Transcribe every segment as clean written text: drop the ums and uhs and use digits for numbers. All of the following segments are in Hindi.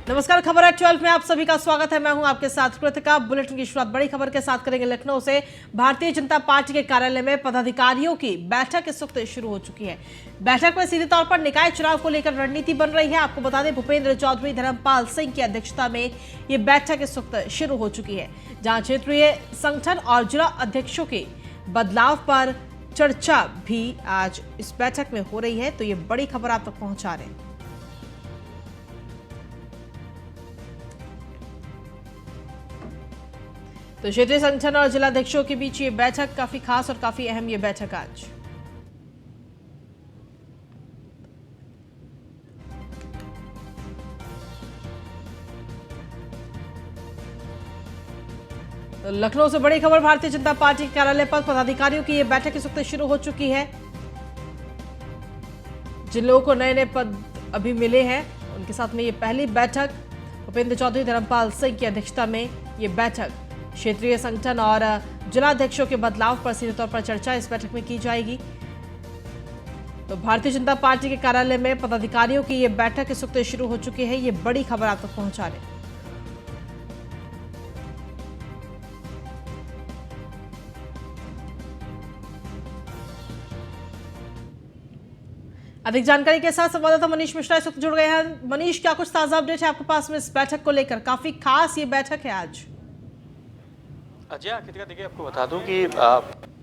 नमस्कार, खबर है 12 में आप सभी का स्वागत है। मैं हूं आपके साथ कृतिका। बुलेटिन की शुरुआत बड़ी खबर के साथ करेंगे। लखनऊ से भारतीय जनता पार्टी के कार्यालय में पदाधिकारियों की बैठक इस वक्त शुरू हो चुकी है। बैठक में सीधे तौर पर निकाय चुनाव को लेकर रणनीति बन रही है। आपको बता दें, भूपेंद्र चौधरी, धर्मपाल सिंह की अध्यक्षता में ये बैठक इस वक्त शुरू हो चुकी है, जहां क्षेत्रीय संगठन और जिला अध्यक्षों के बदलाव पर चर्चा भी आज इस बैठक में हो रही है। तो ये बड़ी खबर आप तक पहुंचा रहे हैं। तो क्षेत्रीय संगठन और जिलाध्यक्षों के बीच ये बैठक काफी खास और काफी अहम ये बैठक आज। तो लखनऊ से बड़ी खबर, भारतीय जनता पार्टी के कार्यालय पर पदाधिकारियों की ये बैठक इस वक्त शुरू हो चुकी है। जिन लोगों को नए नए पद अभी मिले हैं उनके साथ में ये पहली बैठक, भूपेंद्र चौधरी, धर्मपाल सिंह की अध्यक्षता में ये बैठक, क्षेत्रीय संगठन और जिलाध्यक्षों के बदलाव पर सीधे तौर पर चर्चा इस बैठक में की जाएगी। तो भारतीय जनता पार्टी के कार्यालय में पदाधिकारियों की ये बैठक इस वक्त शुरू हो चुकी है। ये बड़ी खबर आप तक पहुंचा रहे हैं। अधिक जानकारी के साथ संवाददाता मनीष मिश्रा इस वक्त जुड़ गए हैं। मनीष, क्या कुछ ताजा अपडेट है आपके पास में इस बैठक को लेकर? काफी खास ये बैठक है आज। अजय कृतिका, देखिए आपको बता दूं कि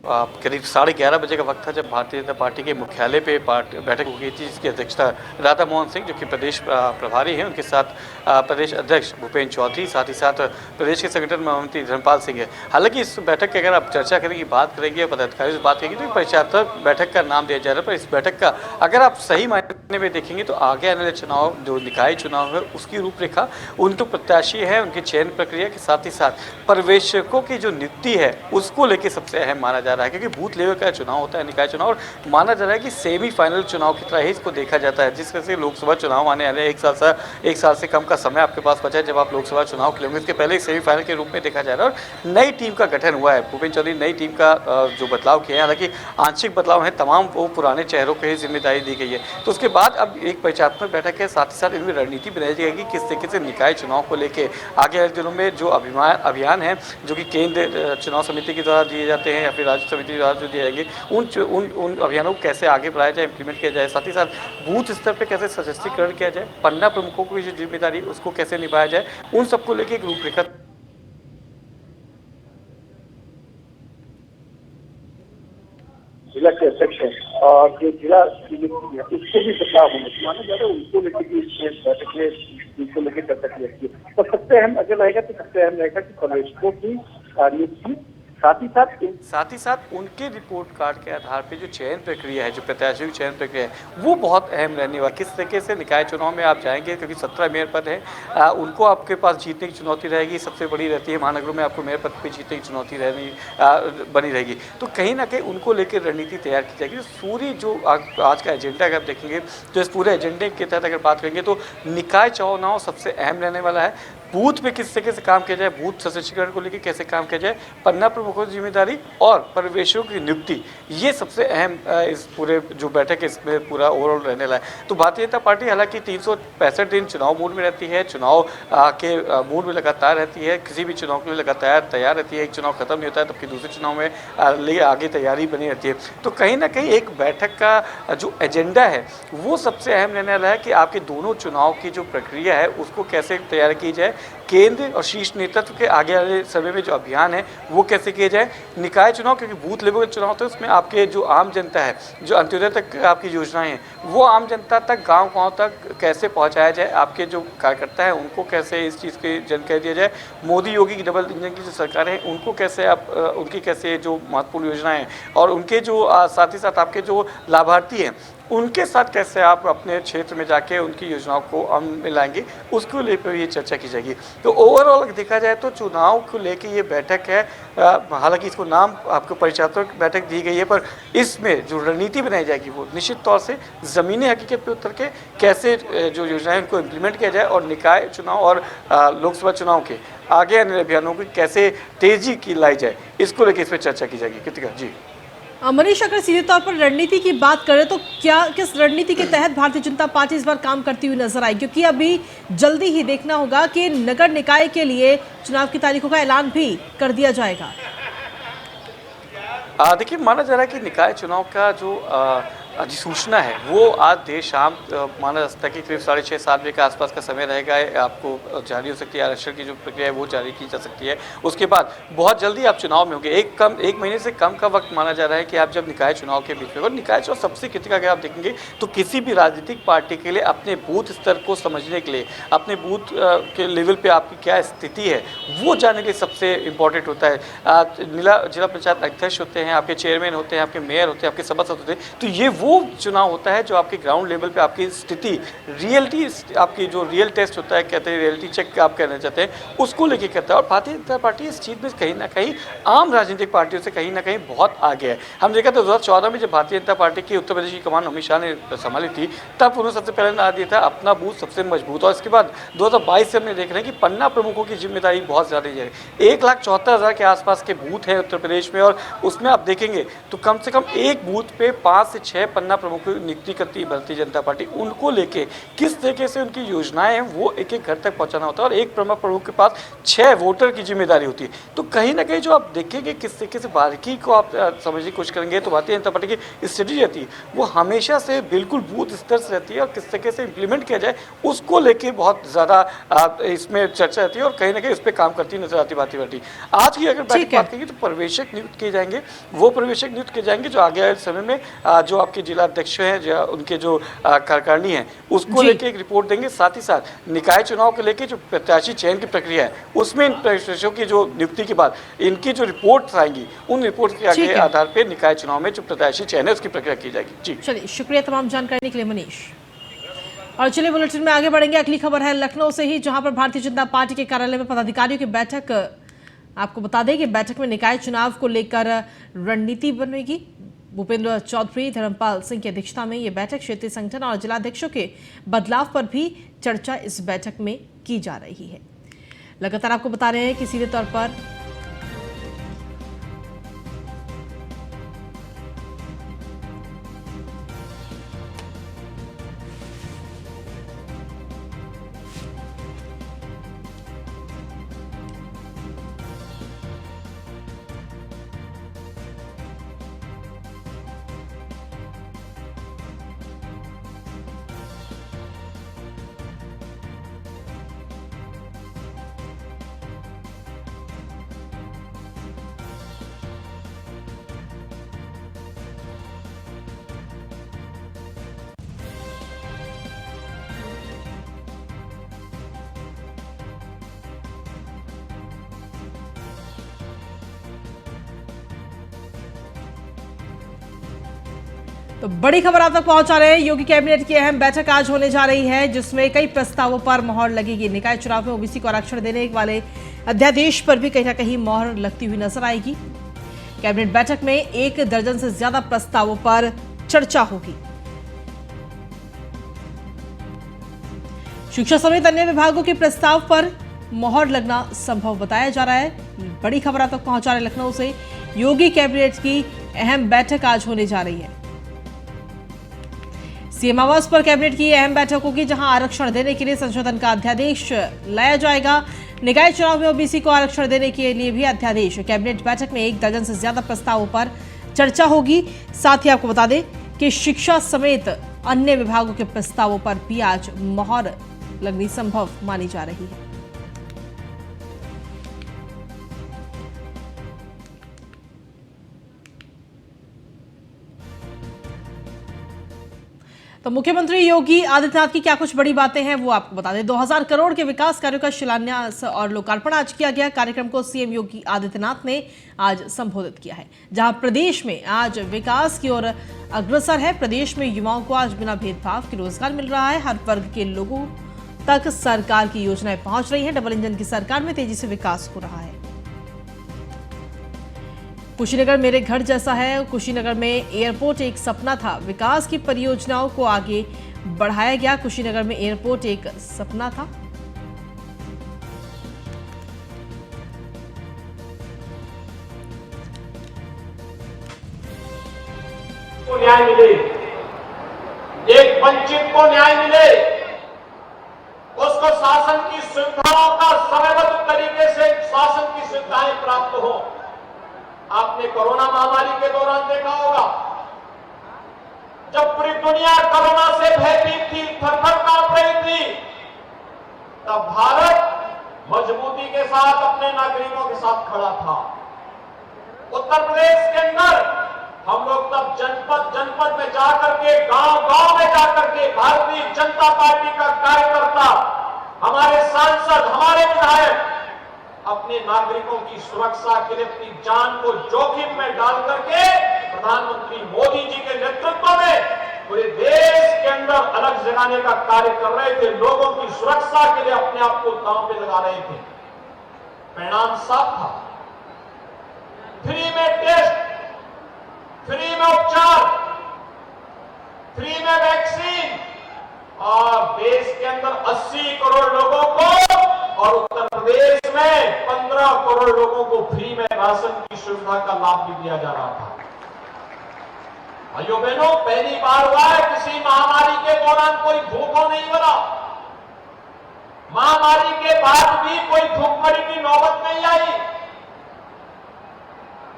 करीब 11:30 बजे का वक्त था जब भारतीय जनता पार्टी के मुख्यालय पे बैठक हुई थी, जिसकी अध्यक्षता राधा मोहन सिंह, जो कि प्रदेश प्रभारी हैं, उनके साथ प्रदेश अध्यक्ष भूपेंद्र चौधरी, साथ ही साथ प्रदेश के संगठन महामंत्री धर्मपाल सिंह है। हालांकि इस बैठक की अगर आप चर्चा करेंगे, बात करेंगे, पदाधिकारियों से बात करेंगे, तो परिचालक बैठक का नाम दिया जा रहा है। पर इस बैठक का अगर आप सही मायने में देखेंगे तो आगे आने वाले चुनाव, जो निकाय चुनाव है, उसकी रूपरेखा, उनके प्रत्याशी है, उनकी चयन प्रक्रिया के साथ ही साथ पर्यवेक्षकों की जो नियुक्ति है उसको लेकर सबसे अहम माना जा रहा है, क्योंकि बूथ लेवल का चुनाव होता है, निकाय चुनाव, और माना जा रहा है कि सेमीफाइनल चुनाव की तरह ही इसको देखा जाता है। जिस तरह से लोकसभा चुनाव आने वाले एक साल से कम का समय आपके पास बचा है जब आप लोकसभा चुनाव खेलेंगे, इसके पहले सेमीफाइनल के रूप में देखा जा रहा है। और नई टीम का गठन हुआ है, भूपेंद्र चौधरी नई टीम का जो बदलाव किया है, हालांकि आंशिक बदलाव है, तमाम वो पुराने चेहरों को ही जिम्मेदारी दी गई है। तो उसके बाद अब एक परिचालनात्मक बैठक है, साथ ही साथ इनमें रणनीति बनाई जाएगी किस तरीके से निकाय चुनाव को लेकर आगे आने दिनों में जो अभियान है, जो कि केंद्र चुनाव समिति के द्वारा दिए जाते हैं या फिर राज्य समिति द्वारा जो दिए जाएंगे, उन अभियानों को कैसे आगे बढ़ाया जाए, इंप्लीमेंट किया जाए, साथ ही साथ बूथ स्तर पर कैसे सशक्तिकरण किया जाए, पन्ना प्रमुखों की जो जिम्मेदारी उसको कैसे निभाया जाए, उन सबको लेकर एक रूपरेखा। जिला के अध्यक्ष हैं और जो जिला उसको भी बदलाव होने से माना जा रहा है, उनको लेकर भी इस बैठक में इसको लेकर चर्चा की जाती है। तो सबसे अहम अगर रहेगा तो सबसे अहम रहेगा कि पर्यवेक्षकों की नियुक्ति, साथ ही साथ उनके रिपोर्ट कार्ड के आधार पे जो चयन प्रक्रिया है, जो प्रत्याशियों की चयन प्रक्रिया है, वो बहुत अहम रहने वाला। किस तरीके से निकाय चुनाव में आप जाएंगे, क्योंकि 17 मेयर पद है, उनको आपके पास जीतने की चुनौती रहेगी, सबसे बड़ी रहती है। महानगरों में आपको मेयर पद पे जीतने की चुनौती बनी रहेगी। तो कहीं ना कहीं उनको लेकर रणनीति तैयार की जाएगी। पूरी जो आज का एजेंडा अगर देखेंगे, तो इस पूरे एजेंडे के तहत अगर बात करेंगे तो निकाय चुनाव सबसे अहम रहने वाला है। बूथ पे किस तरीके से काम किया जाए, बूथ सशक्तिकरण को लेकर कैसे काम किया जाए, पन्ना प्रमुखों की जिम्मेदारी और पर्यवेक्षकों की नियुक्ति, ये सबसे अहम इस पूरे जो बैठक है इसमें पूरा ओवरऑल रहने वाला है। तो भारतीय जनता पार्टी हालांकि 365 दिन चुनाव मूड में रहती है, चुनाव के मूड में लगातार रहती है, किसी भी चुनाव के लिए लगातार तैयार रहती है। एक चुनाव खत्म नहीं होता है तब कि दूसरे चुनाव में ले आगे तैयारी बनी रहती है। तो कहीं ना कहीं एक बैठक का जो एजेंडा है वो सबसे अहम रहने वाला है कि आपके दोनों चुनाव की जो प्रक्रिया है उसको कैसे तैयार की जाए, केंद्र और शीर्ष नेतृत्व के आगे वाले समय में जो अभियान है वो कैसे किए जाए, निकाय चुनाव, क्योंकि बूथ लेवल चुनाव होता है, उसमें आपके जो आम जनता है, जो अंत्योदय तक आपकी योजनाएं हैं, वो आम जनता तक, गांव-गांव तक कैसे पहुंचाया जाए, आपके जो कार्यकर्ता हैं उनको कैसे इस चीज़ की जानकारी दिया जाए, मोदी योगी की डबल इंजन की जो सरकारें हैं उनको कैसे आप उनकी कैसे जो महत्वपूर्ण योजनाएं हैं और उनके जो साथ ही साथ आपके जो लाभार्थी हैं उनके साथ कैसे आप अपने क्षेत्र में जाके उनकी योजनाओं को अमल में लाएंगे, उसको लेकर ये चर्चा की जाएगी। तो ओवरऑल देखा जाए तो चुनाव को लेकर ये बैठक है, हालांकि इसको नाम आपको परिचालक बैठक दी गई है, पर इसमें जो रणनीति बनाई जाएगी वो निश्चित तौर से ज़मीनी हकीकत पे उतर के कैसे जो योजनाएं उनको इम्प्लीमेंट किया जाए और निकाय चुनाव और लोकसभा चुनाव के आगे आने अभियानों की कैसे तेजी की लाई जाए, इसको लेकर इस पर चर्चा की जाएगी। कृतिका जी। मनीष, अगर सीधे तौर पर रणनीति की बात करें तो क्या किस रणनीति के तहत भारतीय जनता पार्टी इस बार काम करती हुई नजर आई, क्योंकि अभी जल्दी ही देखना होगा कि नगर निकाय के लिए चुनाव की तारीखों का ऐलान भी कर दिया जाएगा। देखिए, माना जा रहा है कि निकाय चुनाव का जो अधिसूचना है वो आज देर शाम माना जा सकता है कि करीब 6:30-7 बजे के आसपास का समय रहेगा। आपको जारी हो सकती है, आरक्षण की जो प्रक्रिया है वो जारी की जा सकती है। उसके बाद बहुत जल्दी आप चुनाव में होंगे। एक महीने से कम का वक्त माना जा रहा है कि आप जब निकाय चुनाव के बीच में, और निकाय चुनाव सबसे क्रिटिकल अगर आप देखेंगे तो किसी भी राजनीतिक पार्टी के लिए अपने बूथ स्तर को समझने के लिए, अपने बूथ के लेवल पे आपकी क्या स्थिति है वो जानने के लिए सबसे इम्पोर्टेंट होता है। जिला पंचायत अध्यक्ष होते हैं, आपके चेयरमैन होते हैं, आपके मेयर होते हैं, आपके सभासद होते हैं, तो ये वो चुनाव होता है जो आपके ग्राउंड लेवल पे आपकी स्थिति, रियलिटी, आपकी जो रियल टेस्ट होता है, कहते हैं रियलिटी चेक आप कहना चाहते हैं, उसको लेके करता है। और भारतीय जनता पार्टी इस चीज़ में कहीं ना कहीं आम राजनीतिक पार्टियों से कहीं ना कहीं बहुत आगे है। हम देखा तो 2014 में जब भारतीय जनता पार्टी की उत्तर प्रदेश की कमान अमित शाह ने संभाली थी, तब उन्होंने सबसे पहले नारा दिया था अपना बूथ सबसे मजबूत। और इसके बाद 2022 से हमने देख रहे हैं कि पन्ना प्रमुखों की जिम्मेदारी बहुत ज़्यादा है। 1,74,000 के आसपास के बूथ हैं उत्तर प्रदेश में, और उसमें आप देखेंगे तो कम से कम एक बूथ पे 5 से 6 पन्ना प्रमुखों की नियुक्ति करती है भारतीय जनता पार्टी। उनको लेके किस तरीके से उनकी योजनाएं हैं वो एक एक घर तक पहुंचाना होता है, और एक प्रमुख के पास 6 वोटर की जिम्मेदारी होती है। तो कहीं ना कहीं जो आप देखेंगे किस तरीके से बारीकी को आप समझने की कोशिश करेंगे तो भारतीय जनता पार्टी की स्ट्रेटेजी रहती है वो हमेशा से बिल्कुल बूथ स्तर से रहती है, और किस तरीके से इंप्लीमेंट किया जाए उसको लेके बहुत ज़्यादा इसमें चर्चा रहती है, और कहीं ना कहीं उस पर काम करती नजर आती भारतीय पार्टी। आज की अगर बैठक बात करेंगे तो पर्यवेक्षक नियुक्त किए जाएंगे, वो पर्यवेक्षक नियुक्त किए जाएंगे जो आगे आए समय में जो आपके जिला अध्यक्ष हैं, जो उनके जो कार्यकारिणी है उसको लेके एक रिपोर्ट देंगे। साथ ही साथ निकाय चुनाव को लेके जो प्रत्याशी चयन की प्रक्रिया है उसमें इन प्रत्याशियों की जो नियुक्ति के बाद इनकी जो रिपोर्ट आएंगी, उन रिपोर्ट के आधार पर निकाय चुनाव में जो प्रत्याशी चयन है उसकी प्रक्रिया की जाएगी। जी चलिए, शुक्रिया तमाम जानकारी के लिए मनीष। और चलिए बुलेटिन में आगे बढ़ेंगे। अगली खबर है लखनऊ से ही, जहां पर भारतीय जनता पार्टी के कार्यालय में पदाधिकारियों की बैठक। आपको बता दें कि बैठक में निकाय चुनाव को लेकर रणनीति बनेगी। भूपेंद्र चौधरी, धर्मपाल सिंह की अध्यक्षता में यह बैठक क्षेत्रीय संगठन और जिलाध्यक्षों के बदलाव पर भी चर्चा इस बैठक में की जा रही है। लगातार आपको बता रहे हैं कि सीधे तौर पर तो बड़ी खबर आप तक पहुंचा रहे हैं। योगी कैबिनेट की अहम बैठक आज होने जा रही है, जिसमें कई प्रस्तावों पर मोहर लगेगी। निकाय चुनाव में ओबीसी को आरक्षण देने वाले अध्यादेश पर भी कहीं ना कहीं मोहर लगती हुई नजर आएगी। कैबिनेट बैठक में 1 दर्जन से ज्यादा प्रस्तावों पर चर्चा होगी। शिक्षा समेत अन्य विभागों के प्रस्ताव पर मोहर लगना संभव बताया जा रहा है। बड़ी खबर आप तक पहुंचा रहे लखनऊ से, योगी कैबिनेट की अहम बैठक आज होने जा रही है। सीएम आवास पर कैबिनेट की अहम बैठक होगी, जहां आरक्षण देने के लिए संशोधन का अध्यादेश लाया जाएगा। निकाय चुनाव में ओबीसी को आरक्षण देने के लिए भी अध्यादेश। कैबिनेट बैठक में 1 दर्जन से ज्यादा प्रस्तावों पर चर्चा होगी। साथ ही आपको बता दें कि शिक्षा समेत अन्य विभागों के प्रस्तावों पर भी आज मोहर लगनी संभव मानी जा रही है। तो मुख्यमंत्री योगी आदित्यनाथ की क्या कुछ बड़ी बातें हैं वो आपको बता दें। 2000 करोड़ के विकास कार्यों का शिलान्यास और लोकार्पण आज किया गया। कार्यक्रम को सीएम योगी आदित्यनाथ ने आज संबोधित किया है, जहां प्रदेश में आज विकास की ओर अग्रसर है। प्रदेश में युवाओं को आज बिना भेदभाव के रोजगार मिल रहा है। हर वर्ग के लोगों तक सरकार की योजनाएं पहुंच रही है। डबल इंजन की सरकार में तेजी से विकास हो रहा है। कुशीनगर मेरे घर जैसा है। कुशीनगर में एयरपोर्ट एक सपना था, विकास की परियोजनाओं को आगे बढ़ाया गया। कुशीनगर में एयरपोर्ट एक सपना था। को न्याय मिले, एक वंचित को न्याय मिले, उसको शासन की सुविधाओं का समयबद्ध तरीके से शासन की सुविधाएं प्राप्त हो। आपने कोरोना महामारी के दौरान देखा होगा, जब पूरी दुनिया कोरोना से भयभीत थी, थर-थर कांप रही थी, तब भारत मजबूती के साथ अपने नागरिकों के साथ खड़ा था। उत्तर प्रदेश के अंदर हम लोग तब जनपद जनपद में जाकर के, गांव गांव में जाकर के भारतीय जनता पार्टी का कार्यकर्ता, हमारे सांसद, हमारे विधायक अपने नागरिकों की सुरक्षा के लिए अपनी जान को जोखिम में डाल करके प्रधानमंत्री मोदी जी के नेतृत्व में पूरे देश के अंदर अलग जगाने का कार्य कर रहे थे। लोगों की सुरक्षा के लिए अपने आप को दांव पे लगा रहे थे। परिणाम साफ था, फ्री में टेस्ट, फ्री में उपचार, फ्री में वैक्सीन, और देश के अंदर 80 करोड़ लोगों को और उत्तर प्रदेश में 15 करोड़ लोगों को फ्री में राशन की सुविधा का लाभ भी दिया जा रहा था। भाइयों बहनों, पहली बार हुआ है किसी महामारी के दौरान कोई भूखों नहीं मरा। महामारी के बाद भी कोई भूखमरी की नौबत नहीं आई।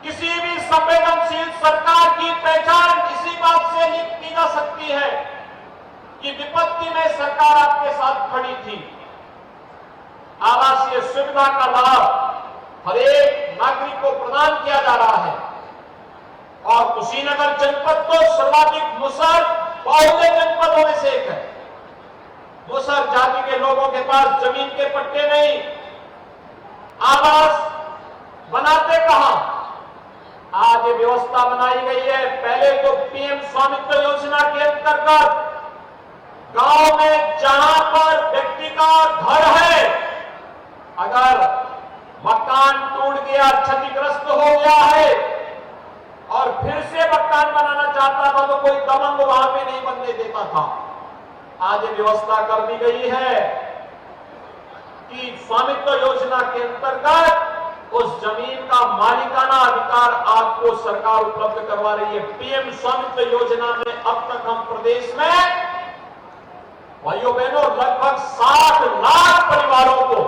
किसी भी संवेदनशील सरकार की पहचान इसी बात से की जा सकती है कि विपत्ति में सरकार आपके साथ खड़ी थी। आवासीय सुविधा का लाभ हर एक नागरिक को प्रदान किया जा रहा है, और कुशीनगर जनपद तो सर्वाधिक मुसहर बहुल्य जनपदों में से एक है। मुसहर जाति के लोगों के पास जमीन के पट्टे नहीं, आवास बनाते कहां? आज ये व्यवस्था बनाई गई है। पहले तो पीएम स्वामित्व योजना के अंतर्गत गांव में जहां पर व्यक्ति का घर है, अगर मकान टूट गया, क्षतिग्रस्त हो गया है और फिर से मकान बनाना चाहता था तो कोई दबंग वहां पे नहीं बनने देता था। आज ये व्यवस्था कर दी गई है कि स्वामित्व योजना के अंतर्गत उस जमीन का मालिकाना अधिकार आपको सरकार उपलब्ध करवा रही है। पीएम स्वामित्व योजना में अब तक हम प्रदेश में भाइयों बहनों लगभग 60 लाख परिवारों को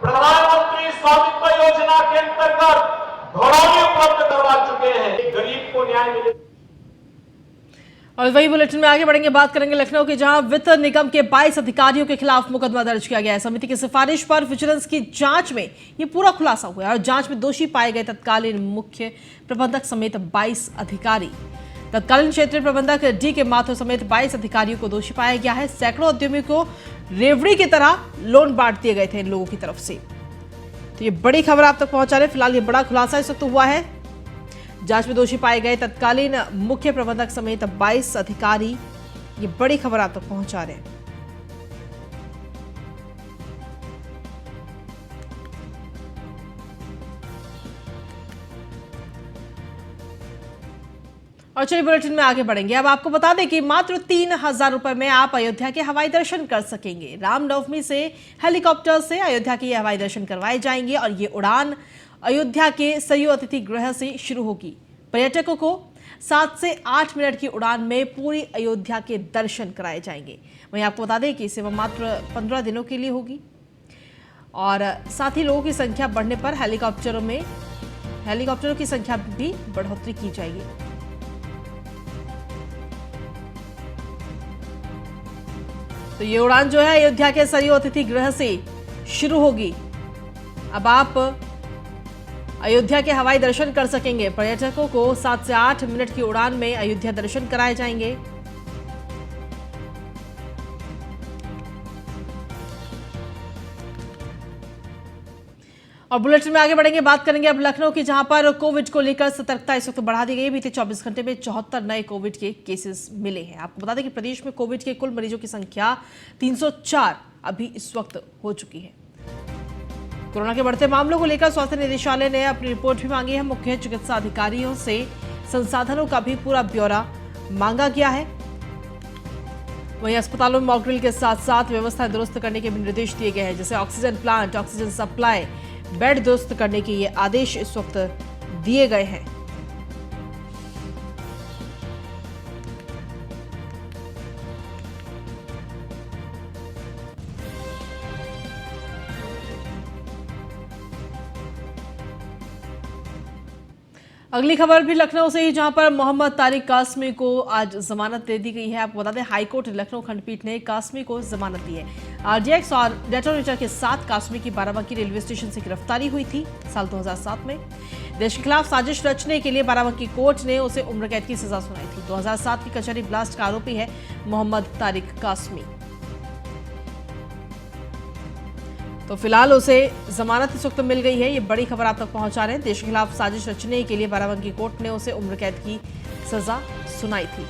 प्रधानमंत्री स्वामित्व योजना के अंतर्गत घरौनी उपलब्ध करवा चुके हैं। गरीब को न्याय मिले। और वही बुलेटिन में आगे बढ़ेंगे, बात करेंगे लखनऊ के, जहां वित्त निगम के 22 अधिकारियों के खिलाफ मुकदमा दर्ज किया गया है। समिति की सिफारिश पर विजिलेंस की जांच में ये पूरा खुलासा हुआ है और जांच में दोषी पाए गए तत्कालीन मुख्य प्रबंधक समेत 22 अधिकारी। तत्कालीन क्षेत्रीय प्रबंधक डी के माथुर समेत 22 अधिकारियों को दोषी पाया गया है। सैकड़ों उद्यमियों को रेवड़ी की तरह लोन बांट दिए गए थे इन लोगों की तरफ से। तो ये बड़ी खबर आप तक पहुंचा रहे। फिलहाल ये बड़ा खुलासा इस वक्त हुआ है। जांच में दोषी पाए गए तत्कालीन मुख्य प्रबंधक समेत 22 अधिकारी, ये बड़ी खबर आप तक पहुंचा रहे हैं। और चलिए बुलेटिन में आगे बढ़ेंगे। अब आपको बता दें कि मात्र 3,000 रुपए में आप अयोध्या के हवाई दर्शन कर सकेंगे। रामनवमी से हेलीकॉप्टर से अयोध्या के हवाई दर्शन करवाए जाएंगे और ये उड़ान अयोध्या के सरयू अतिथि गृह से शुरू होगी। पर्यटकों को 7 से 8 मिनट की उड़ान में पूरी अयोध्या के दर्शन कराए जाएंगे। वहीं आपको बता दें कि सेवा मात्र 15 दिनों के लिए होगी और साथ ही लोगों की संख्या बढ़ने पर हेलीकॉप्टरों की संख्या भी बढ़ोतरी की जाएगी। तो ये उड़ान जो है अयोध्या के सरयू अतिथि गृह से शुरू होगी। अब आप अयोध्या के हवाई दर्शन कर सकेंगे। पर्यटकों को 7 से 8 मिनट की उड़ान में अयोध्या दर्शन कराए जाएंगे। और बुलेटिन में आगे बढ़ेंगे, बात करेंगे अब लखनऊ की, जहां पर कोविड को लेकर सतर्कता इस वक्त बढ़ा दी गई है। बीते 24 घंटे में 74 नए कोविड के केसेस मिले हैं। आपको बता दें कि प्रदेश में कोविड के कुल मरीजों की संख्या 304 अभी इस वक्त हो चुकी है। कोरोना के बढ़ते मामलों को लेकर स्वास्थ्य निदेशालय ने अपनी रिपोर्ट भी मांगी है। मुख्य चिकित्सा अधिकारियों से संसाधनों का भी पूरा ब्यौरा मांगा गया है। वहीं अस्पतालों में मॉकड्रिल के साथ साथ व्यवस्था दुरुस्त करने के भी निर्देश दिए गए हैं, जैसे oxygen plant, oxygen supply, bed दुरुस्त करने के ये आदेश इस वक्त दिए गए हैं। अगली खबर भी लखनऊ से ही, जहां पर मोहम्मद तारिक कासमी को आज जमानत दे दी गई है। आपको बता दें, हाईकोर्ट लखनऊ खंडपीठ ने कासमी को जमानत दी है। आरडीएक्स और डेटोनेटर के साथ कासमी की बाराबंकी रेलवे स्टेशन से गिरफ्तारी हुई थी साल 2007 में। देश के खिलाफ साजिश रचने के लिए बाराबंकी कोर्ट ने उसे उम्र कैद की सजा सुनाई थी। 2007 की कचहरी ब्लास्ट का आरोपी है मोहम्मद तारिक कासमी। तो फिलहाल उसे जमानत इस वक्त मिल गई है। ये बड़ी खबर आप तक पहुंचा रहे हैं। देश के खिलाफ साजिश रचने के लिए बाराबंकी कोर्ट ने उसे उम्र कैद की सजा सुनाई थी।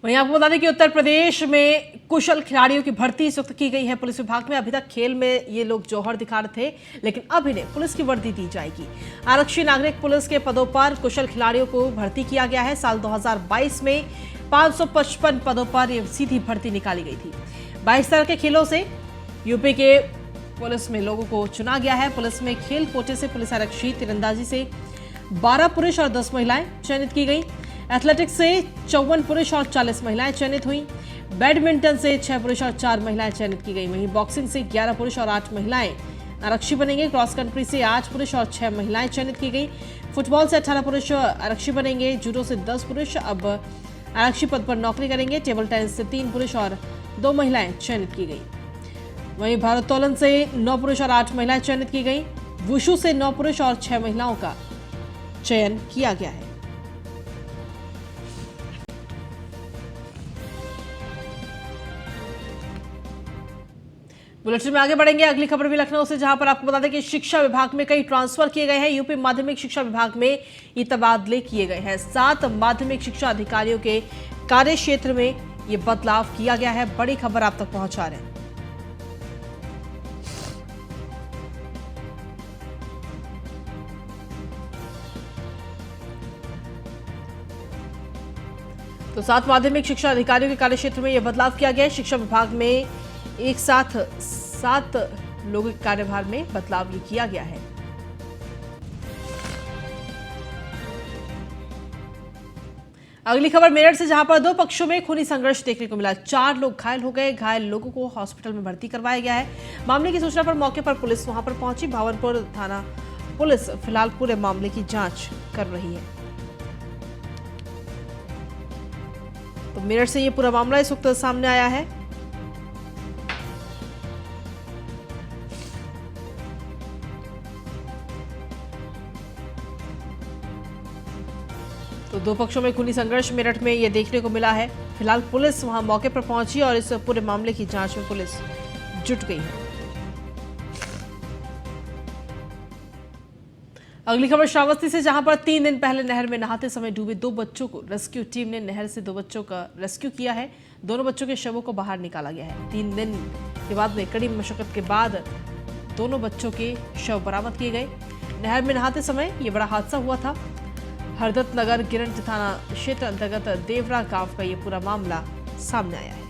वहीं आपको बता दें कि उत्तर प्रदेश में कुशल खिलाड़ियों की भर्ती इस वक्त की गई है पुलिस विभाग में। अभी तक खेल में ये लोग जौहर दिखा रहे थे, लेकिन अब इन्हें पुलिस की वर्दी दी जाएगी। आरक्षी नागरिक पुलिस के पदों पर कुशल खिलाड़ियों को भर्ती किया गया है। साल 2022 में 555 पदों पर ये सीधी भर्ती निकाली गई थी। 22 तरह के खेलों से यूपी के पुलिस में लोगों को चुना गया है। पुलिस में खेल कोटे से पुलिस आरक्षी, तीरंदाजी से 12 पुरुष और 10 महिलाएं चयनित की गई। एथलेटिक्स से 54 पुरुष और 40 महिलाएं चयनित हुई। बैडमिंटन से 6 पुरुष और 4 महिलाएं चयनित की गई। वहीं बॉक्सिंग से 11 पुरुष और 8 महिलाएं आरक्षी बनेंगे। क्रॉस कंट्री से 8 पुरुष और 6 महिलाएं चयनित की गई। फुटबॉल से 18 पुरुष आरक्षी बनेंगे। जूडो से 10 पुरुष अब आरक्षी पद पर नौकरी करेंगे। टेबल टेनिस से 3 पुरुष और 2 महिलाएं चयनित की गई। वहीं भारोत्तोलन से 9 पुरुष और 8 महिलाएं चयनित की गई। वुशु से 9 पुरुष और 6 महिलाओं का चयन किया गया है। बुलेटिन में आगे बढ़ेंगे। अगली खबर भी लखनऊ से, जहां पर आपको बता दें कि शिक्षा विभाग में कई ट्रांसफर किए गए हैं। यूपी माध्यमिक शिक्षा विभाग में ये तबादले किए गए हैं। 7 माध्यमिक शिक्षा अधिकारियों के कार्य क्षेत्र में ये बदलाव किया गया है। बड़ी खबर आप तक पहुंचा रहे हैं। तो 7 माध्यमिक शिक्षा अधिकारियों के कार्य क्षेत्र में यह बदलाव किया गया है। शिक्षा विभाग में एक साथ 7 लोगों के कार्यभार में बदलाव ये किया गया है। अगली खबर मेरठ से, जहां पर 2 पक्षों में खूनी संघर्ष देखने को मिला। 4 लोग घायल हो गए। घायल लोगों को हॉस्पिटल में भर्ती करवाया गया है। मामले की सूचना पर मौके पर पुलिस वहां पर पहुंची। भावनपुर थाना पुलिस फिलहाल पूरे मामले की जांच कर रही है। तो मेरठ से ये पूरा मामला इस वक्त सामने आया है। तो 2 पक्षों में खूनी संघर्ष मेरठ में ये देखने को मिला है। फिलहाल पुलिस वहां मौके पर पहुंची और इस पूरे मामले की जांच में पुलिस जुट गई है। अगली खबर श्रावस्ती से, जहां पर 3 दिन पहले नहर में नहाते समय डूबे 2 बच्चों को रेस्क्यू टीम ने नहर से 2 बच्चों का रेस्क्यू किया है। दोनों बच्चों के शवों को बाहर निकाला गया है। 3 दिन के बाद में कड़ी मशक्कत के बाद दोनों बच्चों के शव बरामद किए गए। नहर में नहाते समय ये बड़ा हादसा हुआ था। हरदत्त नगर गिरंट थाना क्षेत्र अंतर्गत देवरा गांव का ये पूरा मामला सामने आया है।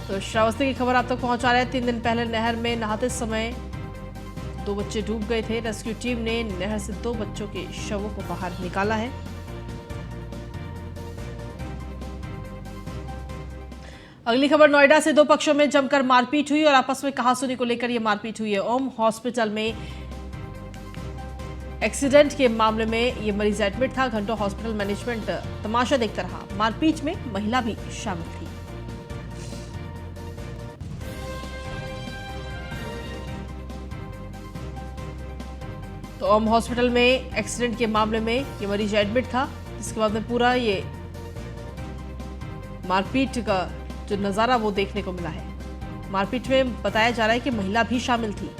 तो श्रावस्ती की खबर आप तक पहुंचा रहे हैं। 3 दिन पहले नहर में नहाते समय 2 बच्चे डूब गए थे। रेस्क्यू टीम ने नहर से 2 बच्चों के शवों को बाहर निकाला है। अगली खबर नोएडा से, 2 पक्षों में जमकर मारपीट हुई और आपस में कहासुनी को लेकर यह मारपीट हुई है। ओम हॉस्पिटल में एक्सीडेंट के मामले में यह मरीज एडमिट था। घंटों हॉस्पिटल मैनेजमेंट तमाशा देखता रहा। मारपीट में महिला भी शामिल थी। तो ओम हॉस्पिटल में एक्सीडेंट के मामले में ये मरीज एडमिट था, जिसके बाद में पूरा ये मारपीट का जो नज़ारा वो देखने को मिला है। मारपीट में बताया जा रहा है कि महिला भी शामिल थी।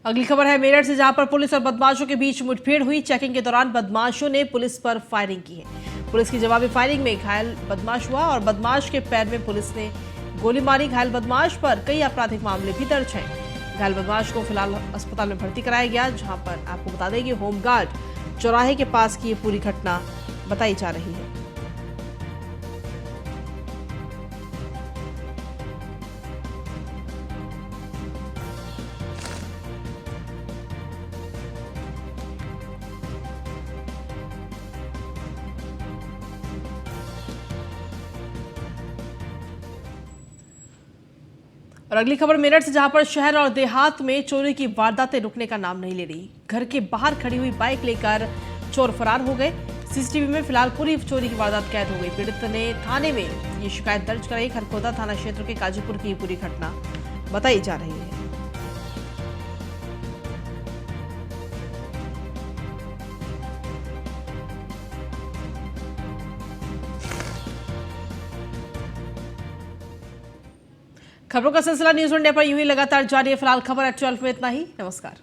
अगली खबर है मेरठ से, जहां पर पुलिस और बदमाशों के बीच मुठभेड़ हुई। चेकिंग के दौरान बदमाशों ने पुलिस पर फायरिंग की है। पुलिस की जवाबी फायरिंग में घायल बदमाश हुआ और बदमाश के पैर में पुलिस ने गोली मारी। घायल बदमाश पर कई आपराधिक मामले भी दर्ज हैं। घायल बदमाश को फिलहाल अस्पताल में भर्ती कराया गया, जहां पर आपको बता दें कि होमगार्ड चौराहे के पास की ये पूरी घटना बताई जा रही है। और अगली खबर मेरठ से, जहां पर शहर और देहात में चोरी की वारदातें रुकने का नाम नहीं ले रही। घर के बाहर खड़ी हुई बाइक लेकर चोर फरार हो गए। सीसीटीवी में फिलहाल पूरी चोरी की वारदात कैद हो गई। पीड़ित ने थाने में ये शिकायत दर्ज कराई। खरखोदा थाना क्षेत्र के काजीपुर की पूरी घटना बताई जा रही है। खबरों का सिलसिला न्यूज़ इंडिया पर यूं ही लगातार जारी है। फिलहाल खबर एट 12 में इतना ही। नमस्कार।